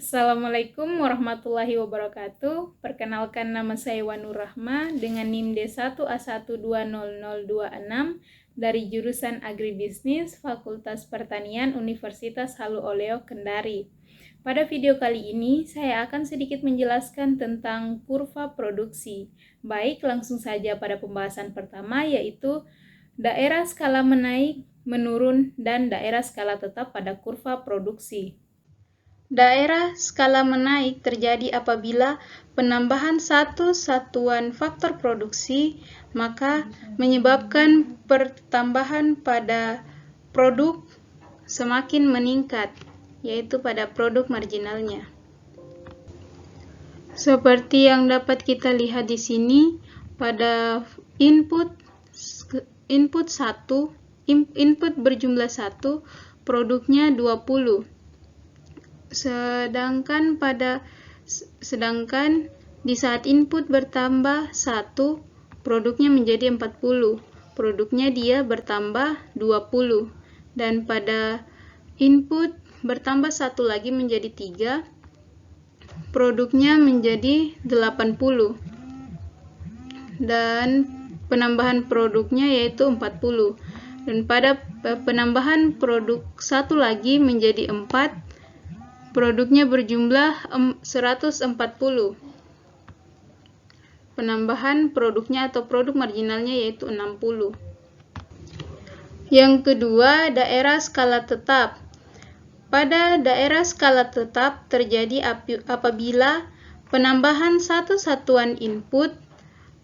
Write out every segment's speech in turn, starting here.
Assalamualaikum warahmatullahi wabarakatuh. Perkenalkan, nama saya Wanur Rahma dengan NIM D1A1200026 dari jurusan Agribisnis Fakultas Pertanian Universitas Halu Oleo Kendari. Pada video kali ini saya akan sedikit menjelaskan tentang kurva produksi. Baik, langsung saja pada pembahasan pertama, yaitu daerah skala menaik, menurun, dan daerah skala tetap pada kurva produksi. Daerah skala menaik terjadi apabila penambahan satu satuan faktor produksi maka menyebabkan pertambahan pada produk semakin meningkat, yaitu pada produk marginalnya. Seperti yang dapat kita lihat di sini, pada input berjumlah 1, produknya 20. Sedangkan di saat input bertambah 1, produknya menjadi 40. Produknya dia bertambah 20. Dan pada input bertambah 1 lagi menjadi 3, produknya menjadi 80. Dan penambahan produknya yaitu 40. Dan pada penambahan produk 1 lagi menjadi 4, produknya berjumlah 140. Penambahan produknya atau produk marginalnya yaitu 60. Yang kedua, daerah skala tetap. Pada daerah skala tetap terjadi apabila penambahan satu satuan input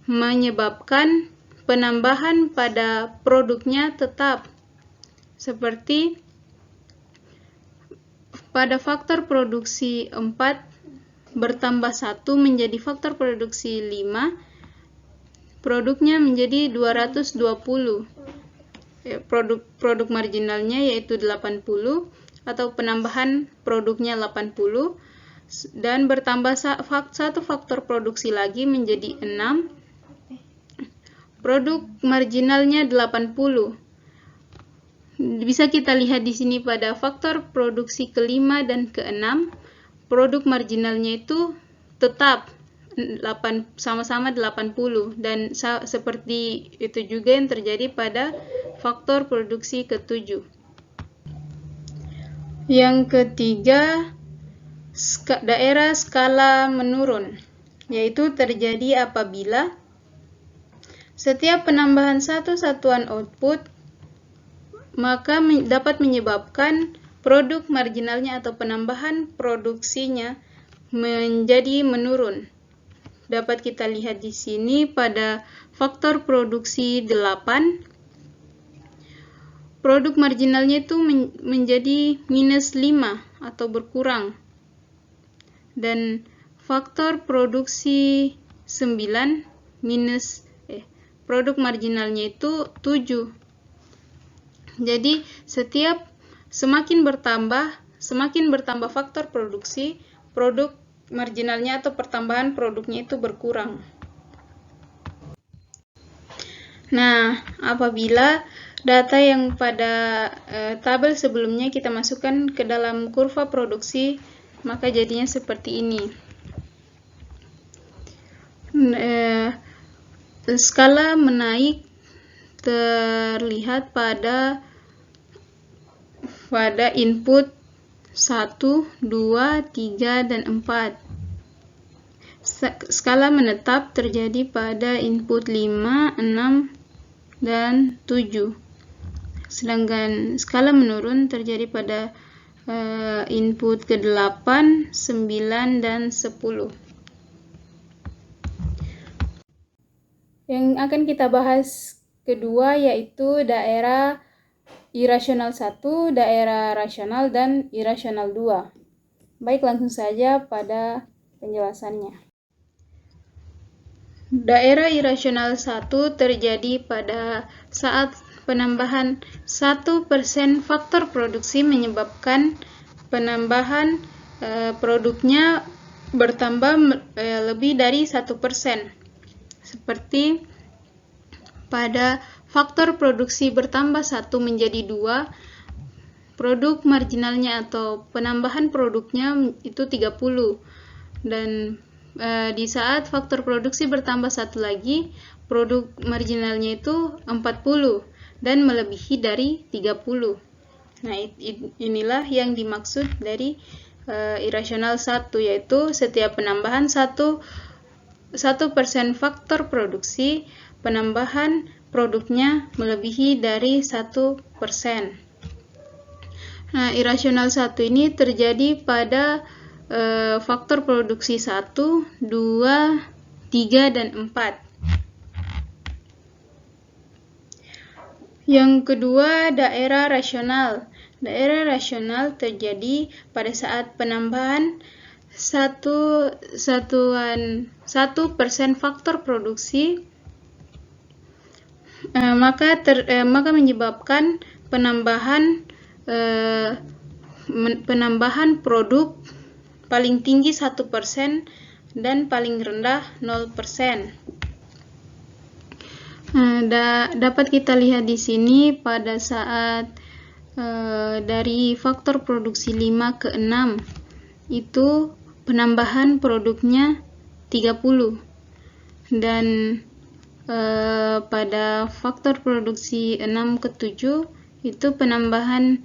menyebabkan penambahan pada produknya tetap. Seperti pada faktor produksi 4 bertambah 1 menjadi faktor produksi 5, produknya menjadi 220. Produk marginalnya yaitu 80 atau penambahan produknya 80, dan bertambah satu faktor produksi lagi menjadi 6, produk marginalnya 80. Bisa kita lihat di sini pada faktor produksi ke-5 dan ke-6, produk marginalnya itu tetap sama-sama 80, dan seperti itu juga yang terjadi pada faktor produksi ke-7. Yang ketiga, daerah skala menurun, yaitu terjadi apabila setiap penambahan satu satuan output maka dapat menyebabkan produk marginalnya atau penambahan produksinya menjadi menurun. Dapat kita lihat di sini pada faktor produksi 8, produk marginalnya itu menjadi minus 5 atau berkurang. Dan faktor produksi 9 produk marginalnya itu 7. Jadi semakin bertambah faktor produksi, produk marginalnya atau pertambahan produknya itu berkurang. Nah, apabila data yang pada tabel sebelumnya kita masukkan ke dalam kurva produksi, maka jadinya seperti ini. Skala menaik terlihat pada input 1, 2, 3, dan 4. Skala menetap terjadi pada input 5, 6, dan 7. Sedangkan skala menurun terjadi pada input ke-8, 9, dan 10. Yang akan kita bahas kedua yaitu daerah irasional 1, daerah rasional, dan irasional 2. Baik, langsung saja pada penjelasannya. Daerah irasional 1 terjadi pada saat penambahan 1% faktor produksi menyebabkan penambahan produknya bertambah lebih dari 1%. Seperti pada faktor produksi bertambah 1 menjadi 2, produk marginalnya atau penambahan produknya itu 30, dan di saat faktor produksi bertambah satu lagi, produk marginalnya itu 40 dan melebihi dari 30. Nah, inilah yang dimaksud dari irasional 1, yaitu setiap penambahan 1% faktor produksi, penambahan produknya melebihi dari 1%. Nah, irasional 1 ini terjadi pada faktor produksi 1, 2, 3, dan 4. Yang kedua, daerah rasional. Daerah rasional terjadi pada saat penambahan 1% faktor produksi maka menyebabkan penambahan produk paling tinggi 1% dan paling rendah 0%. Dapat kita lihat di sini pada saat dari faktor produksi 5 ke 6 itu penambahan produknya 30, dan pada faktor produksi 6 ke 7 itu penambahan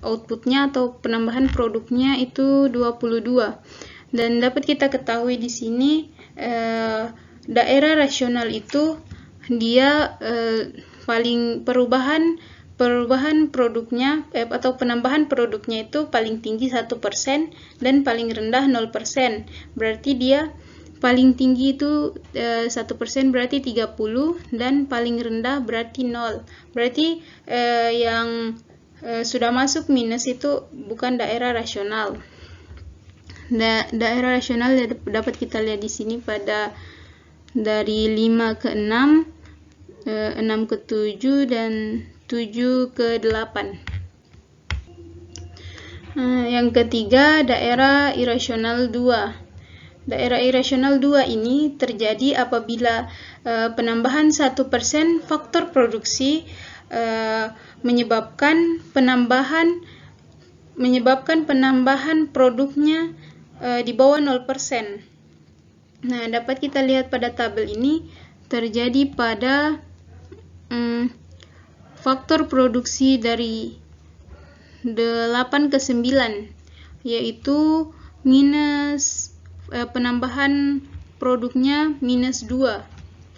outputnya atau penambahan produknya itu 22. Dan dapat kita ketahui di sini daerah rasional itu dia perubahan produknya atau penambahan produknya itu paling tinggi 1% dan paling rendah 0%. Berarti dia paling tinggi itu 1% berarti 30 dan paling rendah berarti 0. Berarti yang sudah masuk minus itu bukan daerah rasional. Daerah rasional dapat kita lihat di sini pada dari 5 ke 6, 6 ke 7, dan 7 ke 8. Yang ketiga, daerah irasional 2. Daerah irasional 2 ini terjadi apabila penambahan 1% faktor produksi menyebabkan penambahan produknya di bawah 0%. Nah, dapat kita lihat pada tabel ini terjadi pada faktor produksi dari 8 ke 9, yaitu penambahan produknya minus 2,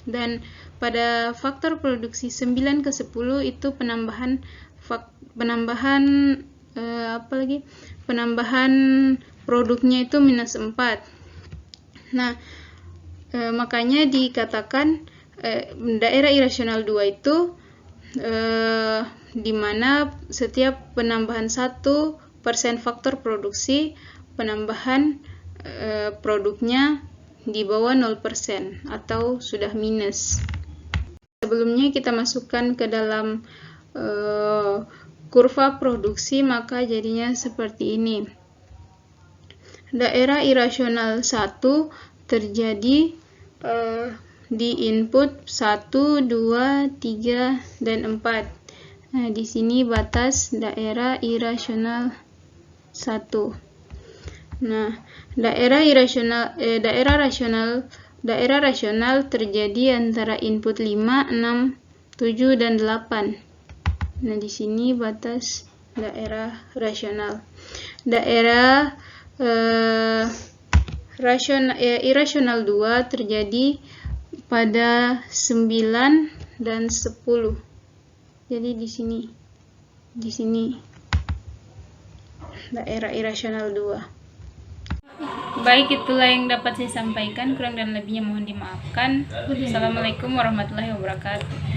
dan pada faktor produksi 9 ke 10 itu penambahan produknya itu minus 4. Nah, makanya dikatakan daerah irasional 2 itu di mana setiap penambahan 1% faktor produksi, penambahan produknya di bawah 0% atau sudah minus. Sebelumnya kita masukkan ke dalam kurva produksi, maka jadinya seperti ini. Daerah irasional 1 terjadi di input 1, 2, 3, dan 4. Nah, di sini batas daerah irasional 1. Nah, daerah rasional terjadi antara input 5, 6, 7, dan 8. Nah, di sini batas daerah rasional. Daerah irasional 2 terjadi pada 9 dan 10. Jadi di sini daerah irasional 2. Baik, itulah yang dapat saya sampaikan. Kurang dan lebihnya mohon dimaafkan. Assalamualaikum warahmatullahi wabarakatuh.